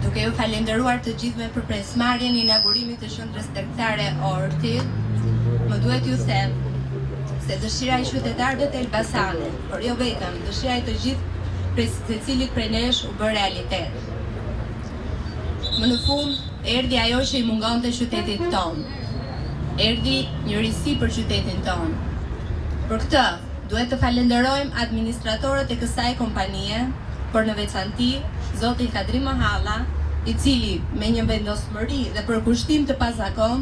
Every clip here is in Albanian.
Duke ju falenderuar të gjithëve për pjesëmarrjen në inaugurimin të qendrës tregtare Orti, më duhet ju them se dëshira e qytetarëve të Elbasanit, por jo vetëm, dëshira e të gjithë secilit prej nesh u bë realitet. Më në fund erdhi ajo që i mungonte qytetit tonë. Erdhi njërisi për qytetin tonë. Për këtë, duhet të falenderojmë administratorët e kësaj kompanie, por në veçanti, zoti Kadri Mahalla, i cili me një vendosmëri dhe përkushtim të pazakon,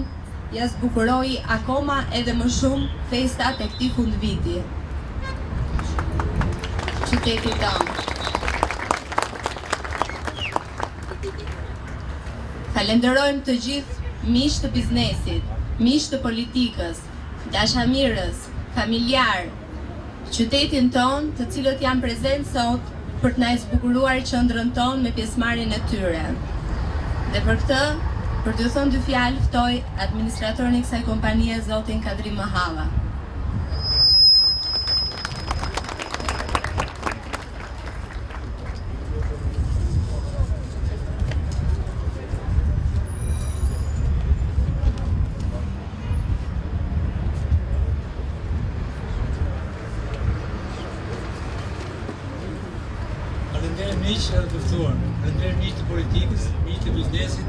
ja zbukuroi akoma edhe më shumë festat e këtij fundviti. Qyteti tonë. Falenderojmë të gjithë miq të biznesit, miq të politikës, dashamirës, familjar, qytetin ton, të cilët janë prezent sot për të na zbukuruar qendrën tonë me pjesëmarrjen e tyre. Dhe për këtë, për t'ju thënë dy fjalë, ftoj administratorin e kësaj kompanie, zotin Kadri Mahalla. Faleminderit miq të dëftuar, faleminderit miq të politikës, miq të biznesit,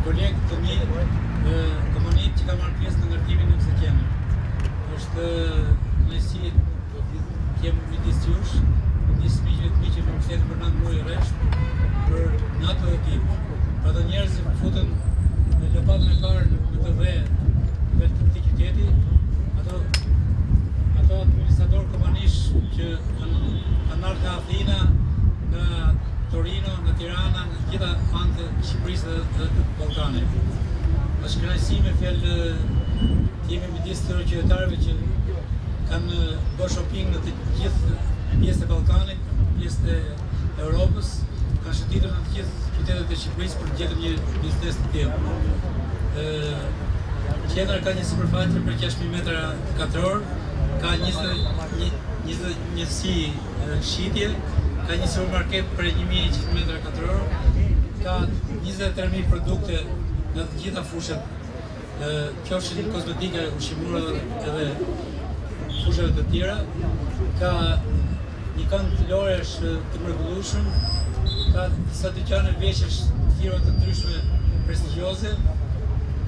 kolegë të mi, komunitë që ka marrë pjesë në ndërtimin e kësaj qendre. Është kënaqësi të jem midis jush, midis miqve të mi që më mbështetin për 9 muaj rresht për natë ekip. Ata njerëz që futen në lopatën e parë në të dhe të këtij qyteti, ato administrator komanish që kanë ardhur nga Athina, nga Torino, nga Tirana, në gjitha anët e Shqipërisë dhe të Ballkanit. Është kënaqësi me fjalë të jemi midis të qytetarëve që kanë bërë shopping në të gjithë pjesët e Ballkanit, pjesët e Europës, kanë shëtitur në të gjithë qytetet e Shqipërisë për të gjetur një biznes të tillë. Qendra ka një sipërfaqe për 6.000 metra katror, ka 21 shitje, ka një supermarket për 1.100 metra katror, ka 23.000 produkte në të gjitha fushat, qofshin kozmetike, ushqimore edhe fushave të tjera, ka një kënd filoresh të mrekullueshëm, ka disa dyqane veshësh të firma të ndryshme prestigjioze,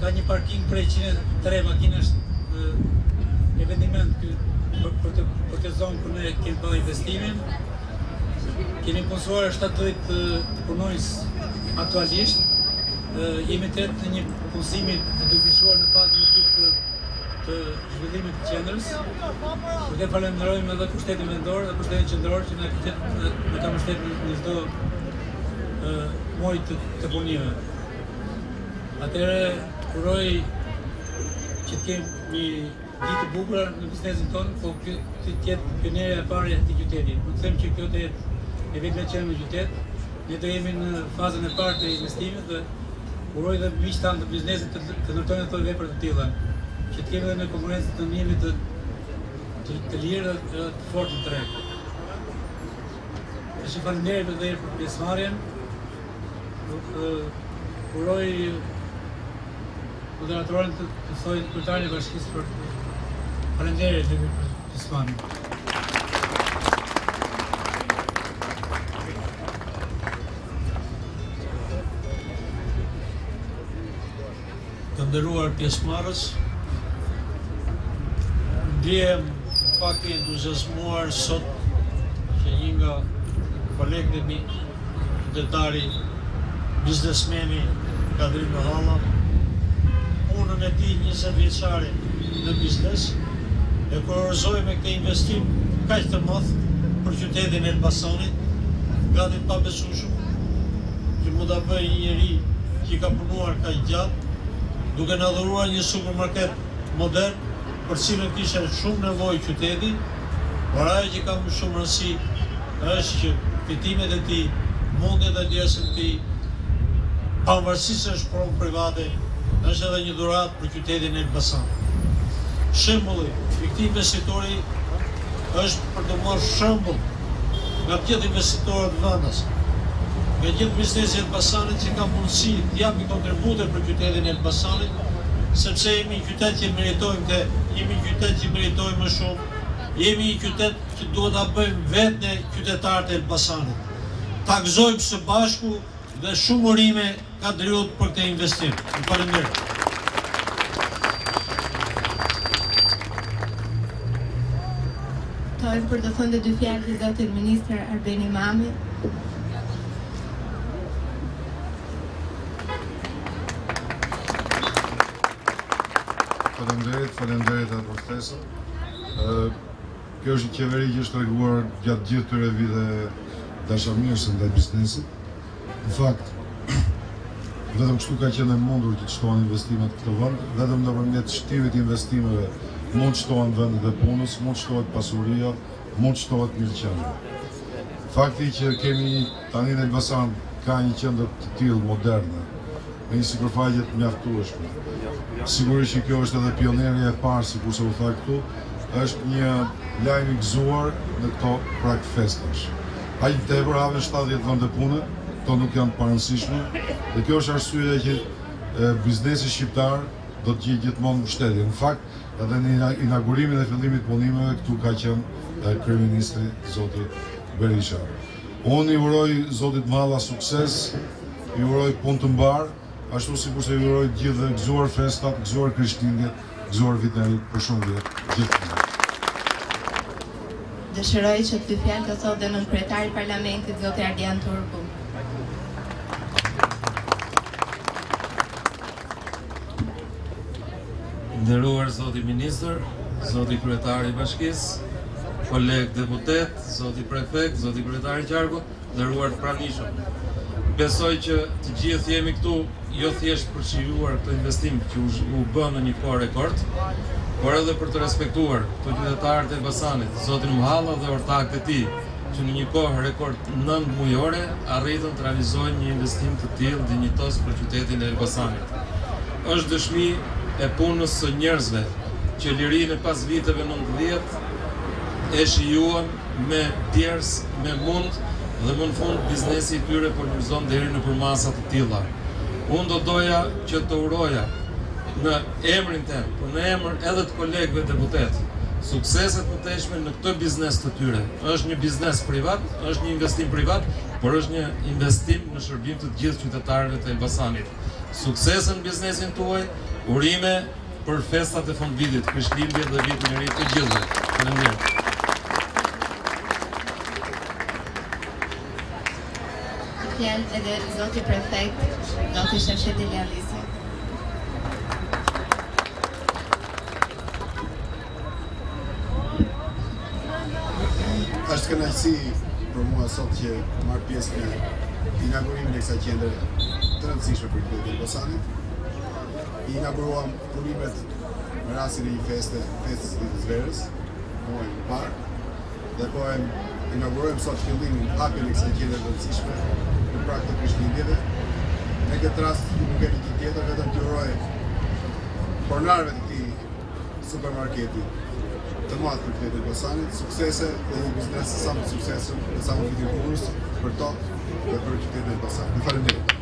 ka një parking për 103 makinash e vendiment për të zonë ku ne kemi bërë investimin. Kemi punësuar 70 punonjës aktualisht. Jemi në një punësimi të dyfishuar në fazën e dytë të zhvillimit të qendrës. Për të falenderojmë edhe pushtetin vendor dhe pushtetin qendror që na ka mbështetur në çdo muaj të punime. Atëherë uroj që të kemi një ditë të bukur në biznesin tonë, po të jetë pionerja e parë e këtij qyteti. Do të them që kjo të jetë e vetëm që në qytet, ne do jemi në fazën e parë të investimit dhe uroj dhe miqtë tanë të biznesit të ndërtojnë ato vepra të tilla, që të kemi edhe në konkurrencë të njëmi të lirë dhe të fortë në treg. Është faleminderit edhe për pjesëmarrjen. Uroj moderatorën të thojë kryetarin e bashkisë për faleminderit për pjesëmarrjen. Të nderuar pjesëmarrës, ndihem pak i entuziazmuar sot që një nga kolegët e mi, qytetari, biznesmeni Kadri Mahalla, punën e tij 20 vjeçare në biznes, e kurorëzoi me këtë investim kaq të madh për qytetin e Elbasanit, gati të pabesueshëm që mund ta bëjë një njeri që ka punuar kaq gjatë, duke na dhuruar një supermarket modern, për cilën kishte shumë nevojë qyteti, por ajo që ka më shumë rëndësi është që fitimet e tij, mundjet e djersën e tij, pavarësisht se është pronë private, është edhe një dhuratë për qytetin e Elbasanit. Shembulli i këtij investitori është për të marrë shembull nga të gjithë investitorët vendas. nga gjithë biznesi i Elbasanit që ka mundësi të japë kontribute për qytetin e Elbasanit, sepse jemi një qytet që meritojmë jemi një qytet që meritojmë më shumë, jemi një qytet që duhet ta bëjmë vetë ne qytetarët e Elbasanit. Ta gëzojmë së bashku dhe shumë urime ka dërjuar për këtë investim. Ju falenderoj. Për të thënë dy fjalë të zotit ministër Arbeni Mami. Faleminderit atë profesor. Kjo është një qeveri që është treguar gjatë gjithë këtyre viteve dashamirëse ndaj biznesit. Në fakt, vetëm kështu ka qenë e mundur që të shtohen investimet në këtë vend, vetëm nëpërmjet shtimit të investimeve mund shtohen vendet e punës, mund shtohet pasuria, mund shtohet mirëqenia. Fakti që kemi tani në Elbasan ka një qendër të tillë moderne, me një sipërfaqe të mjaftueshme. Sigurisht që kjo është edhe pionerja e parë, sikur se u tha këtu, është një lajm i gëzuar në këto prak festash. Aq tepër haven 70 vende pune, këto nuk janë të parëndësishme, dhe kjo është arsyeja që biznesi shqiptar do të gjejë gjithmonë mbështetje. Në fakt, edhe në inaugurimin e fillimit punimeve këtu ka qenë kryeministri zoti Berisha. Unë i uroj zotit Malla sukses, i uroj punë të mbar, ashtu sikur se i uroj gjithë dhe gëzuar festat, gëzuar Krishtlindjet, gëzuar vitin e ri për shumë vjet gjithmonë. Dëshiroj që të fjalë të thotë dhe nën kryetari i Parlamentit zoti Ardian Turku. Nderuar zoti ministër, zoti kryetari i bashkisë, kolegë deputet, zoti prefekt, zoti kryetari i qarkut, nderuar të pranishëm. Besoj që të gjithë jemi këtu jo thjesht për shijuar këtë investim që u bë në një kohë rekord, por edhe për të respektuar të qytetarët e Elbasanit, zotin Mhalla dhe ortakët e tij, që në një kohë rekord 9 mujore arritën të realizojnë një investim të tillë dinjitos për qytetin e Elbasanit. Është dëshmi e punës së njerëzve që lirinë pas viteve 90 e shijuan me djers, me mund dhe më në fund biznesi i tyre përmirëzon deri në përmasa të tilla. Unë do doja që të uroja në emrin tem, por në emër edhe të kolegëve deputet, sukseset më teshme në këtë biznes të tyre. Është një biznes privat, është një investim privat, por është një investim në shërbim të gjithë qytetarëve të Elbasanit. Suksesën në biznesin tuaj, urime për festat e fundvitit, Krishtlindjet dhe vitin e ri të gjithëve. Faleminderit. Fjalë edhe zoti prefekt, zoti Shefsheti Leavisi. Është kënaqësi për mua sot që marr pjesë në inaugurimin e kësaj qendre të rëndësishme për qytetin e Elbasanit. Inauguruam punimet në rastin e një festës së ditës verës, muajin e parë, dhe po inaugurojmë sot fillimin, hapjen e kësaj qendre të rëndësishme në prag të Krishtlindjeve. Në këtë rast nuk kemi gjë tjetër vetëm të uroj pronarëve të këtij supermarketi të madh për qytetin e Elbasanit, suksese dhe një biznes sa më suksesshëm dhe sa më fitimtues për to dhe për qytetin e Elbasanit. Faleminderit.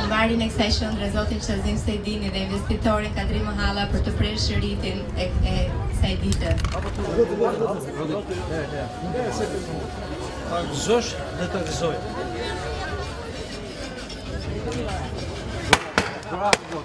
Mbarin e kësaj qendre zotin Shazim Sejdini dhe investitorin Kadri Mhalla për të prerë shëritin e kësaj dite. Ta gëzosh dhe ta gëzoj. Bravo.